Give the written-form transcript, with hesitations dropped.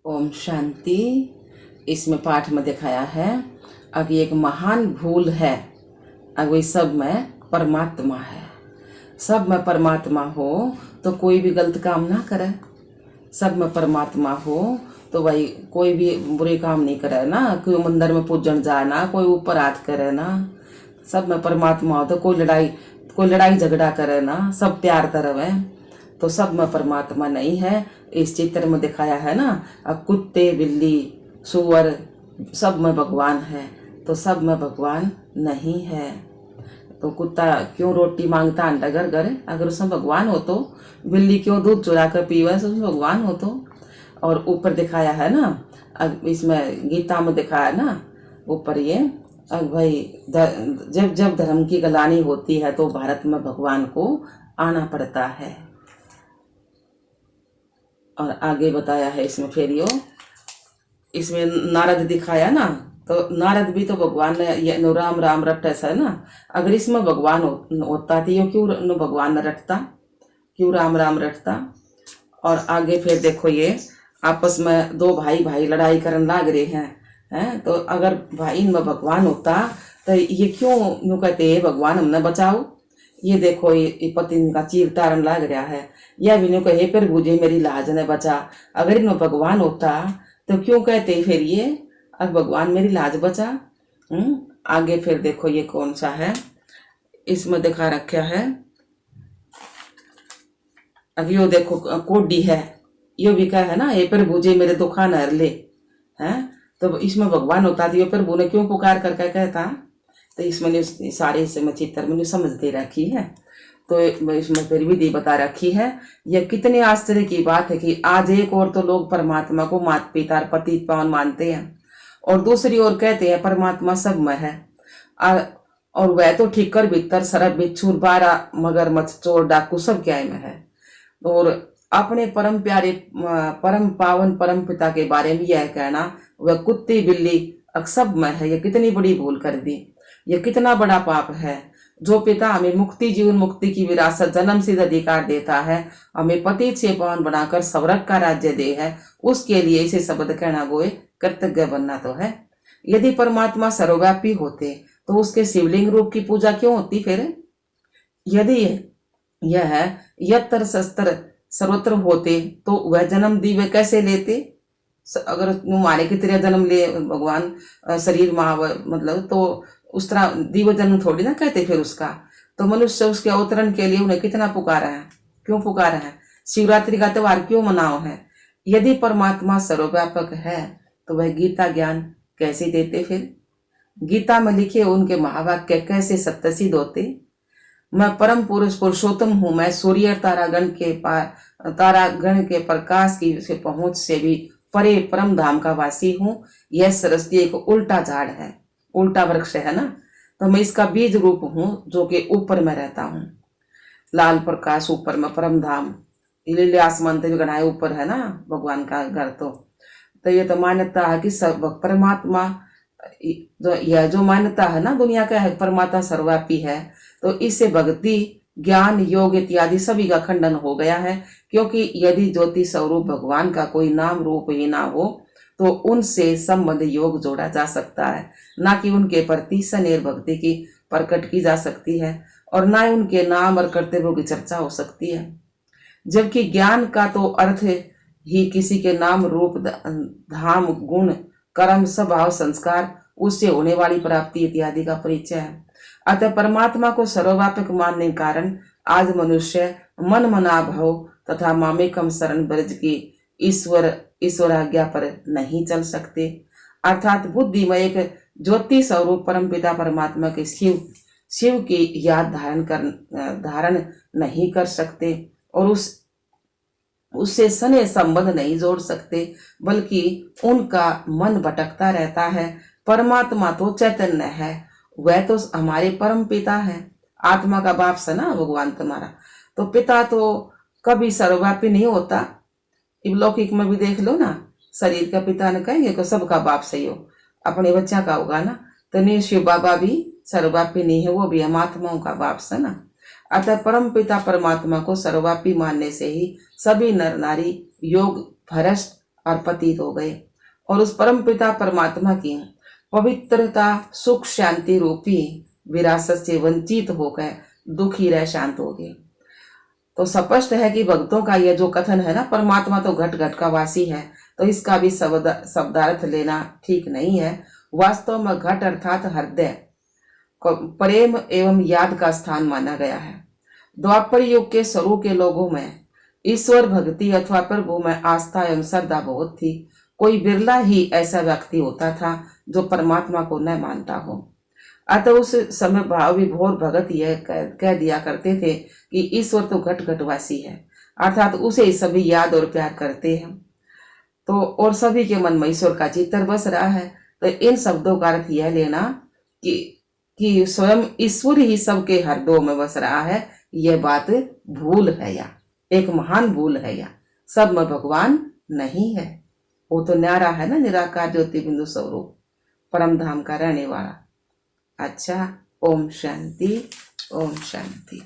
ओम शांति। इसमें पाठ में दिखाया है अभी एक महान भूल है। अभी सब में परमात्मा है, सब में परमात्मा हो तो कोई भी गलत काम ना करे। सब में परमात्मा हो तो भाई कोई भी बुरे काम नहीं करे ना, कोई मंदिर में पूजन जाए ना, कोई ऊपर हाथ करे ना। सब में परमात्मा हो तो कोई लड़ाई झगड़ा करे ना, सब प्यार तरह। तो सब में परमात्मा नहीं है। इस चित्र में दिखाया है ना, अब कुत्ते बिल्ली सुअर सब में भगवान है, तो सब में भगवान नहीं है। तो कुत्ता क्यों रोटी मांगता अंडा घर घर, अगर उसमें भगवान हो तो। बिल्ली क्यों दूध चुरा कर पीवे, उसमें भगवान हो तो। और ऊपर दिखाया है ना, अब इसमें गीता में दिखाया ना ऊपर ये, अब भाई जब जब धर्म की गलानी होती है तो भारत में भगवान को आना पड़ता है। और आगे बताया है इसमें फिर इसमें नारद दिखाया ना, तो नारद भी तो भगवान ने ये राम राम रट ऐसा है ना। अगर इसमें भगवान होता तो ये क्यों भगवान न रटता, क्यों राम राम रटता। और आगे फिर देखो ये आपस में दो भाई लड़ाई करने लग रहे हैं, तो अगर भाई इनमें भगवान होता तो ये क्यों यूँ कहते हैं भगवान हमने बचाओ। ये देखो ये पति का चीर तारन लग रहा है, यह भी यूँ कहे फिर बुझे मेरी लाज ने बचा। अगर इनमें भगवान होता तो क्यों कहते फिर ये अब भगवान मेरी लाज बचा। आगे फिर देखो ये कौन सा है, इसमें दिखा रखा है। अब यो देखो कोडी है, यो भी क्या है ना, ये प्रभु जी मेरे दुखा नहर ले हैं। तो इसमें भगवान होता तो ये प्रभु ने क्यों पुकार करके कहता। तो इसमें सारे इसमें चित्र में समझ दे रखी है। तो इसमें फिर विधि बता रखी है। यह कितने आश्चर्य की बात है कि आज एक और तो लोग परमात्मा को माता पिता पति पावन मानते हैं, और दूसरी ओर कहते हैं परमात्मा सब में है। और वह तो ठीकर भीतर सरब बिच्छूर बारा मगरमच्छ चोर डाकू सब क्या में है। और अपने परम प्यारे परम पावन परम पिता के बारे में यह कहना वह कुत्ती बिल्ली सब में है, यह कितनी बड़ी भूल कर दी। यह कितना बड़ा पाप है। जो पिता हमें मुक्ति जीवन मुक्ति की विरासत जन्म सिद्ध अधिकार देता है, हमें पतित से पावन बनाकर स्वर्ग का राज्य दे है, उसके लिए इसे शब्द कहना गोए कृतज्ञ बनना तो है। यदि परमात्मा सर्वव्यापी होते तो उसके शिवलिंग रूप की पूजा क्यों होती फिर। यदि यह है यत्र शस्त्र सर्वत्र होते तो वह जन्म दिव्य कैसे लेते। अगर मारे की तरह जन्म ले भगवान शरीर मतलब तो उस तरह दिव्य जन्म थोड़ी ना कहते फिर उसका। तो मनुष्य उसके अवतरण के लिए उन्हें कितना पुकारा है, क्यों पुकारा है, शिवरात्रि का त्योहार क्यों मनाओ है। यदि परमात्मा सर्वव्यापक है तो वह गीता ज्ञान कैसे देते फिर। गीता में लिखे उनके महावाक्य कैसे सत्य सिद्ध होते। मैं परम पुरुष पुरुषोत्तम हूँ, मैं सूर्य तारागण के प्रकाश की से पहुंच से भी परे परम धाम का वासी हूँ। यह सरस्वती एक उल्टा झाड़ है, उल्टा वृक्ष है ना, तो मैं इसका बीज रूप हूँ जो कि ऊपर में रहता हूँ। लाल प्रकाश ऊपर में परम धाम, लीले आसमान भी गणाए ऊपर है ना भगवान का घर। तो ये तो मान्यता है कि सब परमात्मा यह जो मान्यता है ना दुनिया का है परमात्मा सर्वव्यापी है, तो इससे भक्ति ज्ञान योग इत्यादि सभी का खंडन हो गया है। क्योंकि यदि ज्योति स्वरूप भगवान का कोई नाम रूप ही ना हो तो उनसे संबंध योग जोड़ा जा सकता है, ना कि उनके प्रति स्नेह भक्ति की प्रकट की जा सकती है, और ना उनके नाम और कर्तव्यों की चर्चा हो सकती है। जबकि ज्ञान का तो अर्थ ही किसी के नाम रूप धाम गुण कर्म स्वभाव संस्कार उससे होने वाली प्राप्ति इत्यादि का परिचय है। अतः परमात्मा को सर्वव्यापक मानने के कारण आज मनुष्य मन मना भाव तथा मामेकम शरण ब्रज की ईश्वर आज्ञा पर नहीं चल सकते, अर्थात बुद्धि में एक ज्योति स्वरूप परम पिता परमात्मा के शिव की याद धारण नहीं कर सकते, और उससे स्नेह संबंध नहीं जोड़ सकते, बल्कि उनका मन भटकता रहता है। परमात्मा तो चैतन्य है, वह तो हमारे परम पिता है, आत्मा का बाप से ना भगवान तुम्हारा। तो पिता तो कभी सर्वव्यापी नहीं होता। लौकिक में भी देख लो ना, शरीर का पिता ने कहेंगे कि सबका बाप सही हो, अपने बच्चा का होगा ना। तो नहीं, शिव बाबा भी सर्वव्यापी नहीं है, वो भी हम आत्माओं का बाप से ना। अतः परम पिता परमात्मा को सर्वव्यापी मानने से ही सभी नर नारी योग भ्रष्ट और पतित हो गए और उस परम पिता परमात्मा की पवित्रता सुख शांति रूपी विरासत से वंचित होकर दुखी रह शांत हो गए। तो स्पष्ट है कि भक्तों का यह जो कथन है ना, परमात्मा तो घट घट का वासी है, तो इसका भी शब्दार्थ लेना ठीक नहीं है। वास्तव में घट अर्थात हृदय को प्रेम एवं याद का स्थान माना गया है। द्वापर युग के शुरू के लोगों में ईश्वर भक्ति अथवा प्रभु में आस्था एवं श्रद्धा बहुत थी। कोई बिरला ही ऐसा व्यक्ति होता था जो परमात्मा को न मानता हो। अतः उस समय भाव विभोर भगत यह कह दिया करते थे कि ईश्वर तो घट घटवासी है, अर्थात उसे ही सभी याद और प्यार करते हैं। तो और सभी के मन में ईश्वर का चित्र बस रहा है। तो इन शब्दों का अर्थ यह लेना कि स्वयं ईश्वर ही सबके हृदयों में बस रहा है, यह बात भूल है या एक महान भूल है। या सब में भगवान नहीं है, वो तो न्यारा है ना, निराकार ज्योति बिंदु स्वरूप परम धाम का रहने वाला। अच्छा, ओम शांति, ओम शांति।